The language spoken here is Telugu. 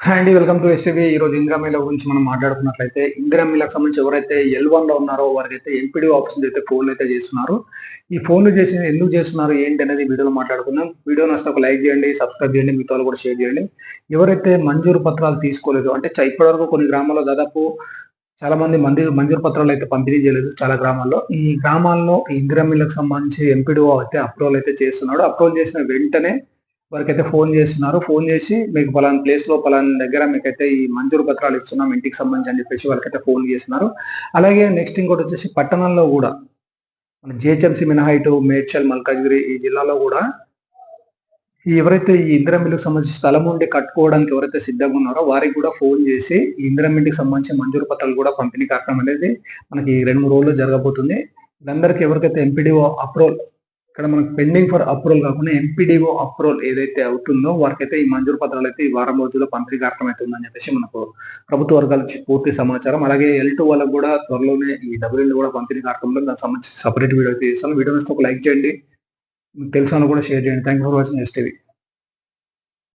హాయ్ అండి. Welcome to STV. ఈరోజు ఇందిరా మిల్‌ల గురించి మనం మాట్లాడుకున్నట్లయితే, ఇందిరా మిల్‌లకు సంబంధించి ఎవరైతే ఎల్1లో ఉన్నారో వారికైతే ఎంపీడీఓ ఆఫీస్ అయితే ఫోన్‌లయితే చేస్తున్నారు. ఈ ఫోన్‌లు చేసి ఎందుకు చేస్తున్నారు, ఏంటి అనేది వీడియోలో మాట్లాడుకుందాం. వీడియో నచ్చితే ఒక లైక్ చేయండి, సబ్స్క్రైబ్ చేయండి, మిగతా వాళ్ళు కూడా షేర్ చేయండి. ఎవరైతే మంజూరు పత్రాలు తీసుకోలేదో అంటే ఇప్పటివరకు కొన్ని గ్రామాల్లో దాదాపు చాలా మంది మంజూరు పత్రాలు అయితే పంపిణీ చేయలేదు చాలా గ్రామాల్లో. ఈ గ్రామాల్లో ఇందిరా మిల్‌లకు సంబంధించి ఎంపీడీఓ అయితే అప్రూవల్ అయితే చేస్తున్నాడు. అప్రూవల్ చేసిన వెంటనే వారికైతే ఫోన్ చేస్తున్నారు. ఫోన్ చేసి మీకు పలానా ప్లేస్‌లో పలానా దగ్గర మీకైతే ఈ మంజూరు పత్రాలు ఇస్తున్నాం ఇంటికి సంబంధించి అని చెప్పేసి వాళ్ళకైతే ఫోన్ చేస్తున్నారు. అలాగే నెక్స్ట్ ఇంకోటొచ్చేసి పట్టణాల్లో గూడా మన జీహెచ్ఎంసీ మినహా ఇటు మేడ్చల్, మల్కాజ్గిరి ఈ జిల్లాలో గూడా ఎవరైతే ఈ ఇందిరా మిల్లుకు సంబంధించి స్థలం ఉండి కట్టుకోవడానికి ఎవరైతే సిద్ధంగా ఉన్నారో వారికి కూడా ఫోన్ చేసి ఈ ఇందిరా మిల్లుకి సంబంధించి మంజూరు పత్రాలు కూడా పంపిణీ కార్యక్రమం అనేది మనకి 2, 3 రోజుల్లో జరగబోతుంది. వీళ్ళందరికీ ఎవరికైతే ఎంపీడీఓ అప్రూవల్ ఇక్కడ మనకు పెండింగ్ ఫర్ అప్రూవల్ కాకుండా ఎంపీడీఓ అప్రూవల్ ఏదైతే అవుతుందో వారికైతే ఈ మంజూరు పత్రాలు అయితే ఈ వారం రోజుల్లో పంపిణీ కార్యక్రమం అయితే ఉందని చెప్పేసి మనకు ప్రభుత్వ వర్గాల నుంచి పూర్తి సమాచారం. అలాగే L2 వాళ్ళకు కూడా త్వరలోనే ఈ డబుల్ ఇల్లు కూడా పంపిణీ కార్యక్రమంలో దానికి సంబంధించి సెపరేట్ వీడియో అయితే చేస్తాను. వీడియో నచ్చితే ఒక లైక్ చేయండి. మీకు తెలిసిన కూడా షేర్ చేయండి. Thank you for watching STV.